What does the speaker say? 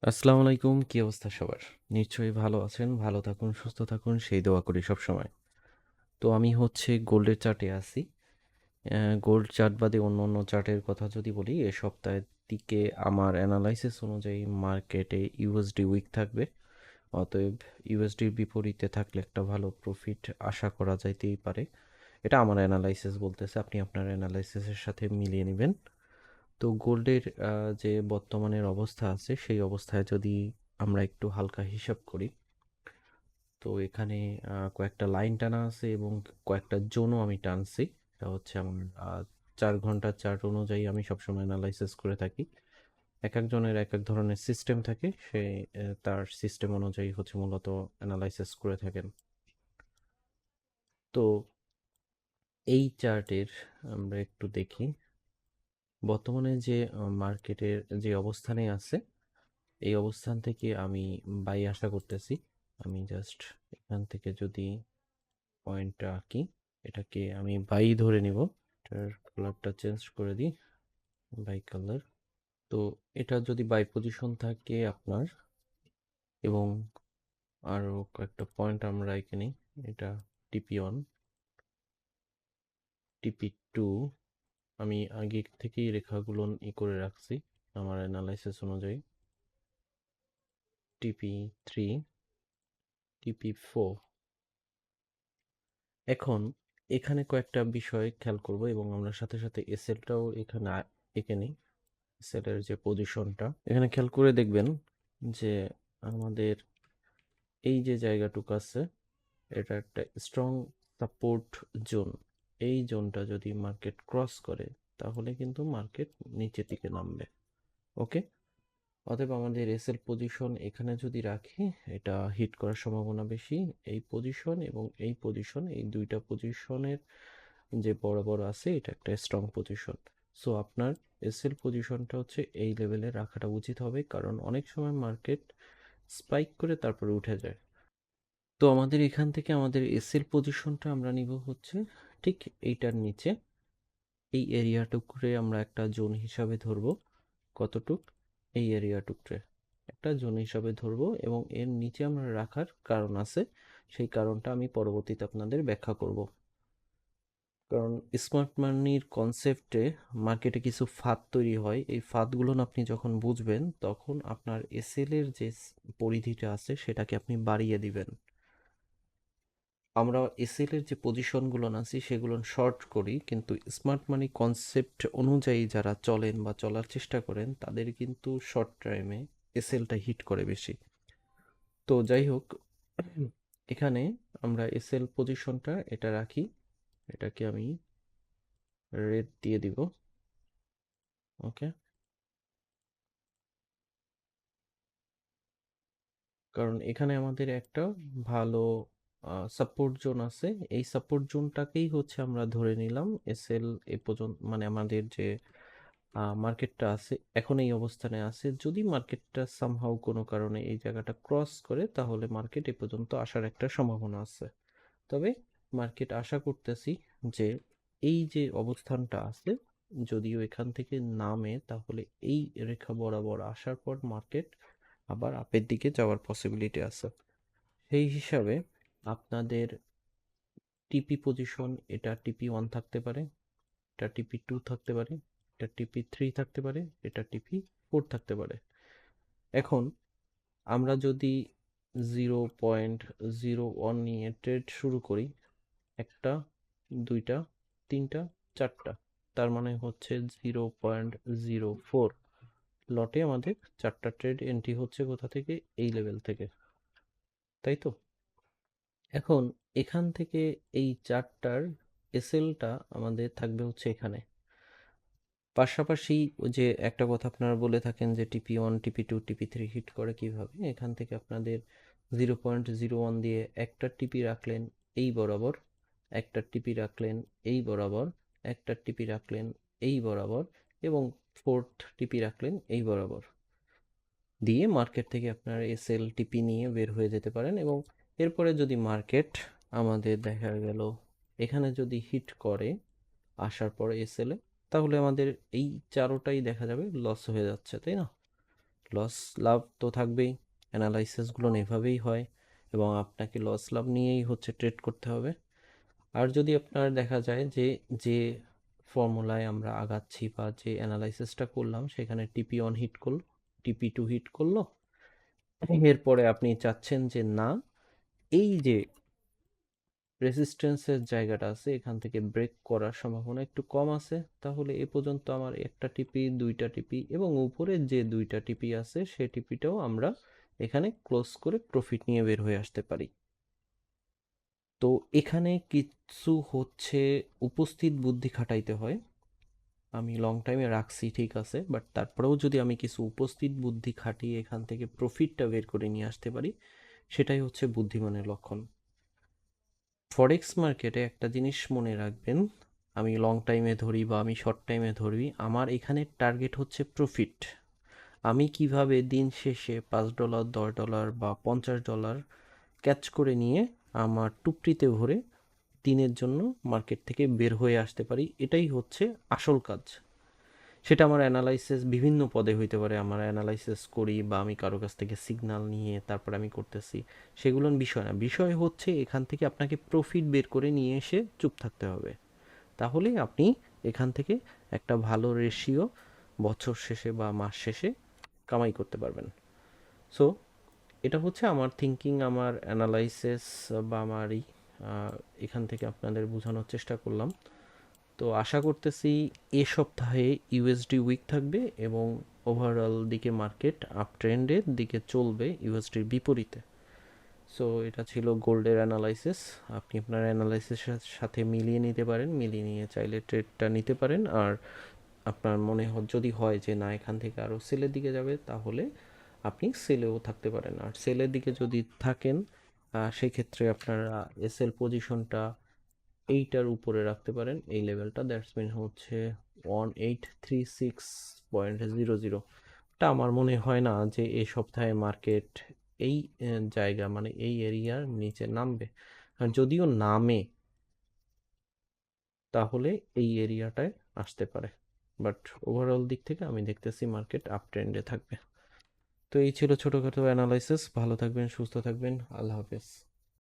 আসসালামু আলাইকুম, কি অবস্থা সবার? নিশ্চয়ই ভালো আছেন। ভালো থাকুন, সুস্থ থাকুন, সেই দোয়া করি সবসময়। তো আমি হচ্ছে গোল্ডের চার্টে আছি। গোল্ড চার্ট বাদে অন্য অন্য চার্টের কথা যদি বলি, এ সপ্তাহের দিকে আমার অ্যানালাইসিস অনুযায়ী মার্কেটে ইউএসডি উইক থাকবে। অতএব ইউএসডির বিপরীতে থাকলে একটা ভালো প্রফিট আশা করা যাইতেই পারে। এটা আমার অ্যানালাইসিস বলতেছে, আপনি আপনার অ্যানালাইসিসের সাথে মিলিয়ে নেবেন। তো গোল্ডের যে বর্তমানের অবস্থা আছে, সেই অবস্থায় যদি আমরা একটু হালকা হিসাব করি, তো এখানে কয়েকটা লাইন টানা আছে এবং কয়েকটা জোনও আমি টানছি। এটা হচ্ছে আমার 4 ঘন্টার চার্ট অনুযায়ী আমি সবসময় অ্যানালাইসিস করে থাকি। এক একজনের এক এক ধরনের সিস্টেম থাকে, সে তার সিস্টেম অনুযায়ী হচ্ছে মূলত অ্যানালাইসিস করে থাকেন। তো এই চার্টের আমরা একটু দেখি বর্তমানে যে মার্কেটের যে অবস্থানে আছে, এই অবস্থান থেকে আমি বাই আশা করতেছি। আমি জাস্ট এখান থেকে যদি পয়েন্টটা আঁকি, এটাকে আমি বাই ধরে নিব। এটার কালারটা চেঞ্জ করে দিই, বাই কালার। তো এটা যদি বাই পজিশন থাকে আপনার, এবং আরও কয়েকটা পয়েন্ট আমরা এখানে, এটা টিপি 1, টিপি 2, আমি আগে থেকেই রেখাগুলো করে রাখছি আমার অ্যানালাইসিস অনুযায়ী। টিপি 3, টিপি 4। এখন এখানে কয়েকটা বিষয় খেয়াল করব এবং আমরা সাথে সাথে এসএলটাও এখানে এঁকে নিই। এসএলের যে পজিশনটা এখানে খেয়াল করে দেখবেন যে আমাদের এই যে জায়গাটুকু আছে, এটা একটা স্ট্রং সাপোর্ট জোন। এই জোনটা যদি মার্কেট ক্রস করে, তাহলে কিন্তু মার্কেট নিচের দিকে নামবে। ওকে, অতএব আমাদের এসএল পজিশন এখানে যদি রাখি, এটা হিট করার সম্ভাবনা বেশি। এই পজিশন এবং এই পজিশন, এই দুইটা পজিশনের যে বড় বড় আছে, এটা একটা স্ট্রং পজিশন। সো আপনার এসএল পজিশনটা হচ্ছে এই লেভেলে রাখাটা উচিত হবে, কারণ অনেক সময় মার্কেট স্পাইক করে তারপরে উঠে যায়। তো আমাদের এখান থেকে আমাদের এসএল পজিশনটা আমরা নিব হচ্ছে ঠিক এইটার নিচে। এই এরিয়াটুকুরে আমরা একটা জোন হিসাবে ধরবো। কতটুক? এই এরিয়াটুকুরে একটা জোন হিসাবে ধরবো, এবং এর নিচে আমরা রাখার কারণ আছে। সেই কারণটা আমি পরবর্তীতে আপনাদের ব্যাখ্যা করব। কারণ স্মার্ট মানির কনসেপ্টে মার্কেটে কিছু ফাঁদ তৈরি হয়। এই ফাঁদগুলো আপনি যখন বুঝবেন, তখন আপনার এসএল এর যে পরিধিটা আছে, সেটাকে আপনি বাড়িয়ে দিবেন। আমরা এসএল এর যে পজিশনগুলো আছে, সেগুলো শর্ট করি, কিন্তু স্মার্ট মানি কনসেপ্ট অনুযায়ী যারা চলেন বা চলার চেষ্টা করেন, তাদের কিন্তু শর্ট টাইমে এসএলটা হিট করে বেশি। তো যাই হোক, এখানে আমরা এসএল পজিশনটা এটা রাখি। এটাকে আমি রেড দিয়ে দিব। ওকে, কারণ এখানে আমাদের একটা ভালো সাপোর্ট জোন আছে। এই সাপোর্ট জোনটাকেই হচ্ছে আমরা ধরে নিলাম এসএল এ পর্যন্ত, মানে আমাদের যে মার্কেটটা আছে এখন এই অবস্থানে আছে। যদি মার্কেটটা সামহাউ কোনো কারণে এই জায়গাটা ক্রস করে, তাহলে মার্কেট এ পর্যন্ত আসার একটা সম্ভাবনা আছে। তবে মার্কেট আশা করতেছি যে এই যে অবস্থানটা আছে, যদিও এখান থেকে নামে, তাহলে এই রেখা বরাবর আসার পর মার্কেট আবার আপের দিকে যাওয়ার পসিবিলিটি আছে। সেই হিসাবে আপনাদের টিপি পজিশন, এটা টিপি 1 থাকতে পারে, এটা টিপি 2 থাকতে পারে, এটা টিপি 3 থাকতে পারে, এটা টিপি 4 থাকতে পারে। এখন আমরা যদি 0.01 নিয়ে ট্রেড শুরু করি, একটা, দুইটা, তিনটা, চারটা, তার মানে হচ্ছে 0.04 লটে আমাদের চারটা ট্রেড এন্ট্রি হচ্ছে কোথা থেকে? এই লেভেল থেকে, তাই তো? এখন এখান থেকে এই চারটার এসএলটা আমাদের থাকবে হচ্ছে এখানে। পাশাপাশি ওই যে একটা কথা আপনারা বলে থাকেন যে টিপি 1, টিপি 2, টিপি 3 হিট করে কিভাবে, এখান থেকে আপনাদের 0.01 দিয়ে একটা টিপি রাখলেন এই বরাবর, একটা টিপি রাখলেন এই বরাবর, একটা টিপি রাখলেন এই বরাবর, এবং ফোর্থ টিপি রাখলেন এই বরাবর, দিয়ে মার্কেট থেকে আপনার এসএল টিপি নিয়ে বের হয়ে যেতে পারেন। এবং এরপরে যদি মার্কেট আমাদের দেখা গেল এখানে যদি হিট করে আসার পরে এসএল এ, তাহলে আমাদের এই চারোটাই দেখা যাবে লস হয়ে যাচ্ছে, তাই না? লস লাভ তো থাকবেই, অ্যানালাইসিসগুলো এভাবেই হয় এবং আপনাকে লস লাভ নিয়েই হচ্ছে ট্রেড করতে হবে। আর যদি আপনার দেখা যায় যে যে ফর্মুলায় আমরা আগাচ্ছি বা যে অ্যানালাইসিসটা করলাম সেখানে টিপি অন হিট করলো, টিপি টু হিট করলো, এরপরে আপনি চাচ্ছেন যে না, এই যে রেজিস্ট্যান্সের জায়গাটা আছে এখান থেকে ব্রেক করার সম্ভাবনা একটু কম আছে, তাহলে এ পর্যন্ত আমার একটা টিপি, দুইটা টিপি এবং উপরে যে দুইটা টিপি আছে সেই টিপিটাও আমরা এখানে ক্লোজ করে প্রফিট নিয়ে বের হয়ে আসতে পারি। তো এখানে কিছু হচ্ছে উপস্থিত বুদ্ধি খাটাইতে হয়। আমি লং টাইমে রাখছি ঠিক আছে, বাট তারপরেও যদি আমি কিছু উপস্থিত বুদ্ধি খাটিয়ে এখান থেকে প্রফিটটা বের করে নিয়ে আসতে পারি, সেটাই হচ্ছে বুদ্ধিমানের লক্ষণ। ফরেক্স মার্কেটে একটা জিনিস মনে রাখবেন, আমি লং টাইমে ধরি বা আমি শর্ট টাইমে ধরি, আমার এখানে টার্গেট হচ্ছে প্রফিট। আমি কিভাবে দিন শেষে $5, $10 বা $50 ক্যাচ করে নিয়ে আমার টুকরিতে ভরে দিনের জন্য মার্কেট থেকে বের হয়ে আসতে পারি, এটাই হচ্ছে আসল কাজ। সেটা আমার অ্যানালাইসিস বিভিন্ন পদে হইতে পারে, আমার অ্যানালাইসিস করি বা আমি কারো কাছ থেকে সিগন্যাল নিয়ে তারপর আমি করতেছি, সেগুলো বিষয় না। বিষয় হচ্ছে এখান থেকে আপনাকে প্রফিট বের করে নিয়ে এসে চুপ থাকতে হবে, তাহলেই আপনি এখান থেকে একটা ভালো রেশিও বছর শেষে বা মাস শেষে কামাই করতে পারবেন। সো এটা হচ্ছে আমার থিঙ্কিং, আমার অ্যানালাইসিস বা আমারই এখান থেকে আপনাদের বোঝানোর চেষ্টা করলাম। তো আশা করতেছি এ সপ্তাহে ইউএসডি উইক থাকবে এবং ওভারঅল দিকে মার্কেট আপ ট্রেন্ডের দিকে চলবে ইউএসডির বিপরীতে। সো এটা ছিল গোল্ডের অ্যানালাইসিস। আপনি আপনার অ্যানালাইসিসের সাথে মিলিয়ে নিতে পারেন, মিলিয়ে নিয়ে চাইলে ট্রেডটা নিতে পারেন। আর আপনার মনে যদি হয় যে না এখান থেকে আরও সেলের দিকে যাবে, তাহলে আপনি সেলেও থাকতে পারেন। আর সেলের দিকে যদি থাকেন সেক্ষেত্রে আপনার এসএল পজিশনটা এইটার উপরে রাখতে পারেন, এই লেভেলটা, দ্যাটস মিন হচ্ছে 1836.00। এটা আমার মনে হয় না যে এই সপ্তাহে মার্কেট এই জায়গা মানে এই এরিয়ার নিচে নামবে। আর যদিও নামে তাহলে এই এরিয়াটায় আসতে পারে, বাট ওভারঅল দিক থেকে আমি দেখতেছি মার্কেট আপ ট্রেন্ডে থাকবে। তো এই ছিল ছোটোখাটো অ্যানালাইসিস। ভালো থাকবেন, সুস্থ থাকবেন, আল্লাহ হাফেজ।